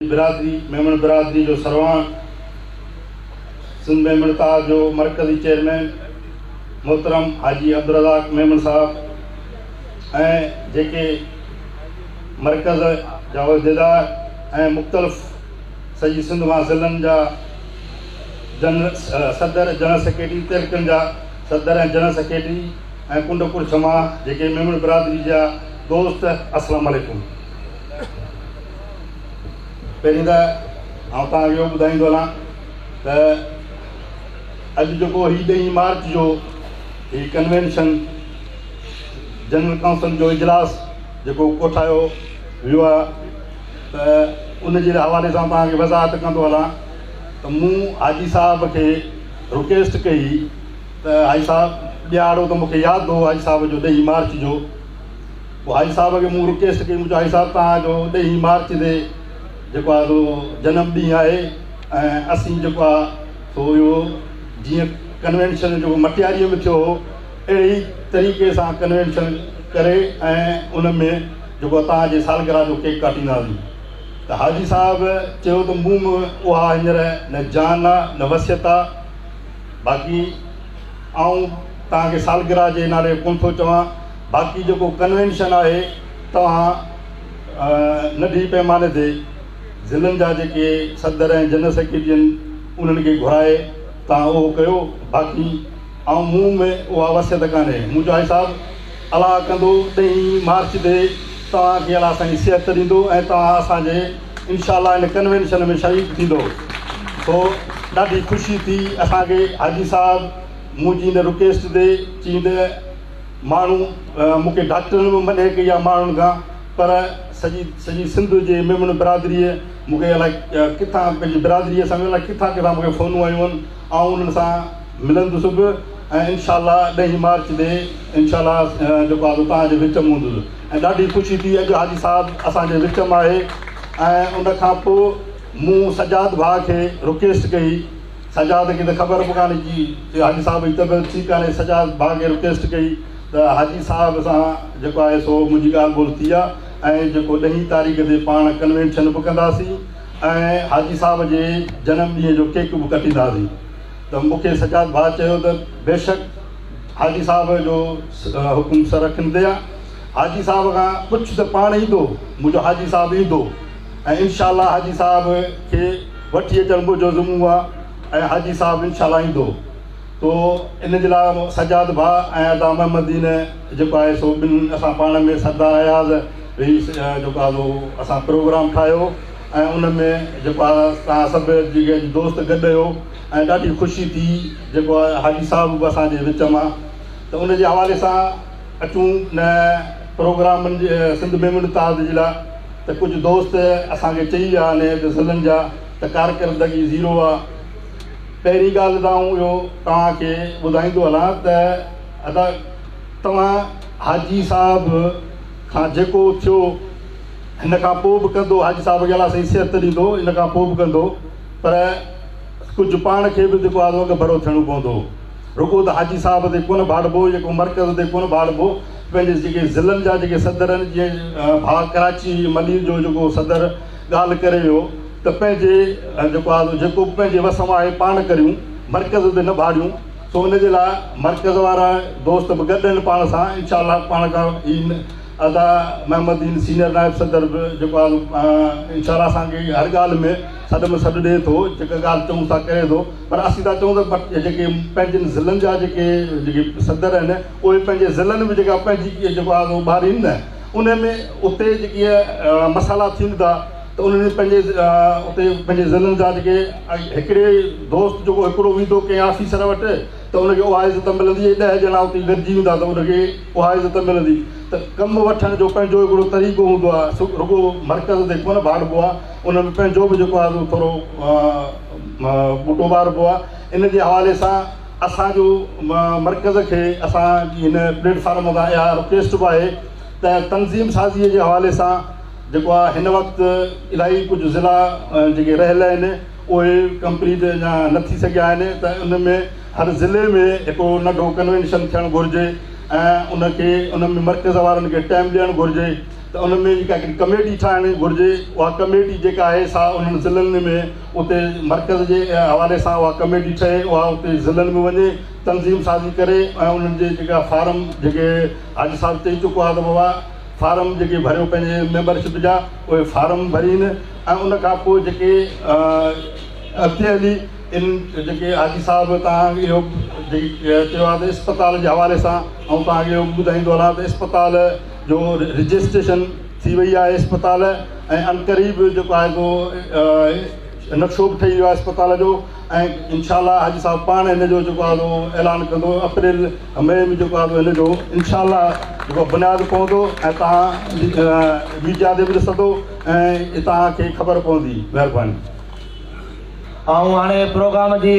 बिरादरी मेमन बिरादरी जो सरवान सिंध मेमन ताज जो मरकज़ी चेयरमैन मोहतरम हाजी अब्दुल रज़ाक मेमन साहब ऐं जेके मरकज़ जा उहिदेदार ऐं मुख़्तलिफ़ सॼी सिंध मां ज़िलनि जा सदर जनरल सेक्रेटरी तहरीकनि जा सदर ऐं जनरल सेक्रेटरी ऐं कुंडपुर छमा जेके मेमन बिरादरी जा दोस्त अस्सलाम वालेकुम। पहिरीं त आउं तव्हांखे इहो ॿुधाईंदो हलां त अॼु जेको हीउ 10 मार्च जो हीउ कन्वेंशन जनरल काउंसिल जो इजलास जेको कोठायो वियो आहे त उन जे हवाले सां तव्हांखे वज़ाहत कंदो हलां त मूं हाजी साहब खे रिक्वेस्ट कई त हाजी साहब ॾियारो त मूंखे यादि हो हाजी साहब जो 10 मार्च जो पोइ हाजी साहब खे मूं रिक्वेस्ट कई मुंहिंजो हाजी साहब तव्हांजो 10 मार्च ते जेको आहे सो जनम ॾींहुं आहे ऐं असीं जेको आहे सो इहो जीअं कन्वेंशन जेको मटियारीअ में थियो हो अहिड़ी तरीक़े सां कन्वेंशन करे ऐं उन में जेको तव्हांजे सालगिरह जो केक काटींदासीं त हाजी साहब चयो त मूं में उहा हींअर न जान आहे न वसियत आहे बाक़ी आऊं तव्हांखे सालगिरह जे नाले कोन थो चवां बाक़ी जेको कन्वेंशन आहे तव्हां नंढी पैमाने ते ज़िलनि जा जेके सदर ऐं जनरल सेक्रेटरी आहिनि उन्हनि खे घुराए तव्हां उहो कयो बाक़ी ऐं मूं में उहा वसियत कान्हे मुंहिंजो हाजी साहब अलाह कंदो 10 मार्च ते तव्हांखे अलाह साईं सिहत ॾींदो ऐं तव्हां असांजे इनशाला इन कन्वेंशन में शरीक थींदो सो ॾाढी ख़ुशी थी असांखे हाजी साहब मुंहिंजी हिन रिक्वेस्ट ते चईंदे माण्हू मूंखे डॉक्टरनि बि मने कई आहे माण्हुनि खां पर सॼी सिंध जे मेमन बिरादरीअ मूंखे अलाए किथां पंहिंजी बिरादरीअ सां अलाए किथां मूंखे फ़ोनूं आयूं आहिनि ऐं उन्हनि सां मिलंदुसि बि ऐं इनशाला 10 मार्च ते इनशाला जेको आहे तव्हांजे विच में हूंदुसि ऐं ॾाढी ख़ुशी थी अॼु हाजी साहब असांजे विच में आहे ऐं उन खां पोइ मूं सजाद भाउ खे रिक्वेस्ट कई सजाद खे त ख़बर बि कान्हे की हाजी साहब जी तबियत ठीकु आहे सजाद भाउ खे रिक्वेस्ट कई त हाजी साहब सां जेको आहे सो मुंहिंजी ॻाल्हि ॿोल थी आहे ऐं जेको 10 तारीख़ ते पाण कन्वेंशन बि कंदासीं ऐं हाजी साहब जे जनम ॾींहं जो केक बि कटींदासीं त मूंखे सजाद भाउ चयो त बेशक हाजी साहब जो हुकुम सर रखंदे आहे हाजी साहब खां कुझु त पाण ईंदो मुंहिंजो हाजी साहब ईंदो ऐं इनशाला हाजी साहब खे वठी अचणु मुंहिंजो ज़िम्मो आहे ऐं हाजी साहब इनशाला ईंदो तो इन जे लाइ सजाद भाउ ऐं अदा महमदीन जेको आहे सो ॿिनि असां पाण में सरदार अयाज़ जेको आहे सो असां प्रोग्राम ठाहियो ऐं उन में जेको आहे तव्हां सभु जेके दोस्त गॾु हुयो ऐं ॾाढी ख़ुशी थी जेको आहे हाजी साहब बि असांजे विच मां त उन जे हवाले सां अचूं न प्रोग्रामनि जे सिंध मेमन ताज जे लाइ त कुझु दोस्त असांखे चई विया आहिनि ज़िलनि जा त कारकरदगी ज़ीरो आहे पहिरीं ॻाल्हि त आऊं इहो तव्हांखे ॿुधाईंदो हलां त अदा तव्हां हाजी साहब खां जेको थियो हिन खां पोइ बि कंदो हाजी साहब खे अलाह साईं सिहत ॾींदो इन खां पोइ बि कंदो पर कुझु पाण खे बि जेको आहे अॻु भरो थियणो पवंदो रुॻो त हाजी साहब ते कोन भाड़िबो जेको मर्कज़ ते कोन भाड़िबो पंहिंजे जेके ज़िलनि जा जेके सदर आहिनि जीअं भाउ कराची मलीर जो जेको सदर ॻाल्हि करे वियो त पंहिंजे जेको आहे जेको पंहिंजे वस मां आहे पाण करियूं मर्कज़ ते न भाड़ियूं सो उन जे लाइ मर्कज़ वारा दोस्त बि गॾु आहिनि पाण सां इनशाला पाण खां ई अदा महमदीन सीनियर नायब सदर बि जेको आहे इनशाला असांखे हर ॻाल्हि में सॾ में सॾु ॾिए थो जेका ॻाल्हि चऊं था करे थो पर असीं था चऊं त जेके पंहिंजनि ज़िलनि जा जेके सदर आहिनि उहे पंहिंजे ज़िलनि में जेका पंहिंजी जेको आहे ॿारीनि न उन में उते जेके मसाला थियनि था त उन्हनि पंहिंजे उते पंहिंजे ज़िलनि जा जेके हिकिड़े दोस्त जेको हिकिड़ो वेंदो कंहिं ऑफिसर वटि त उनखे उहा इज़त मिलंदी 10 ॼणा उते गॾिजी वेंदा त उनखे उहा इज़त मिलंदी त कमु वठण जो पंहिंजो हिकिड़ो तरीक़ो हूंदो आहे रुॻो मर्कज़ ते कोन भाड़िबो आहे उन में पंहिंजो बि जेको आहे थोरो ॿूटो ॿारबो आहे इन जे हवाले सां असांजो मर्कज़ खे असांजी हिन प्लेटफॉर्म तां इहा रिक्वेस्ट बि आहे त तनज़ीम साज़ीअ जे हवाले सां जेको आहे हिन वक़्तु इलाही कुझु ज़िला जेके रहियल आहिनि उहे कंप्लीट अञा न थी सघिया आहिनि त उन में हर ज़िले में हिकिड़ो नंढो कन्वेंशन थियणु घुरिजे ऐं उनखे उन में मर्कज़ वारनि खे टाइम ॾियणु घुरिजे त उन में जेका हिकिड़ी कमेटी ठाहिणी घुरिजे। उहा कमेटी जेका आहे सा उन्हनि ज़िलनि में उते मर्कज़ जे हवाले सां उहा कमेटी ठहे, उहा उते ज़िलनि में वञे, तनज़ीम साज़ी करे ऐं उन्हनि जे जेका फार्म जेके हाजी साहिबु चई चुको आहे त बाबा फार्म जेके भरियो पंहिंजे मेंबरशिप जा उहे फार्म भरीनि ऐं उन खां पोइ जेके अॻिते हली इन जेके हाजी साहिबु तव्हां इहो चयो आहे त इस्पताल जे हवाले सां ऐं तव्हांखे इहो ॿुधाईंदो हलां त इस्पताल जो रजिस्ट्रेशन थी वई आहे इस्पताल ऐं अनक़रीब जेको आहे को नक्शो बि ठही वियो आहे इस्पताल जो ऐं इंशाअल्लाह हाजी साहिबु पाण हिन जो जेको आहे ऐलान कंदो अप्रैल मई में जेको आहे हिन जो इंशाअल्लाह जेको बुनियादु पवंदो ऐं तव्हां मीडिया ते बि ॾिसंदो ऐं तव्हांखे ख़बर पवंदी। महिरबानी। ऐं हाणे प्रोग्राम जी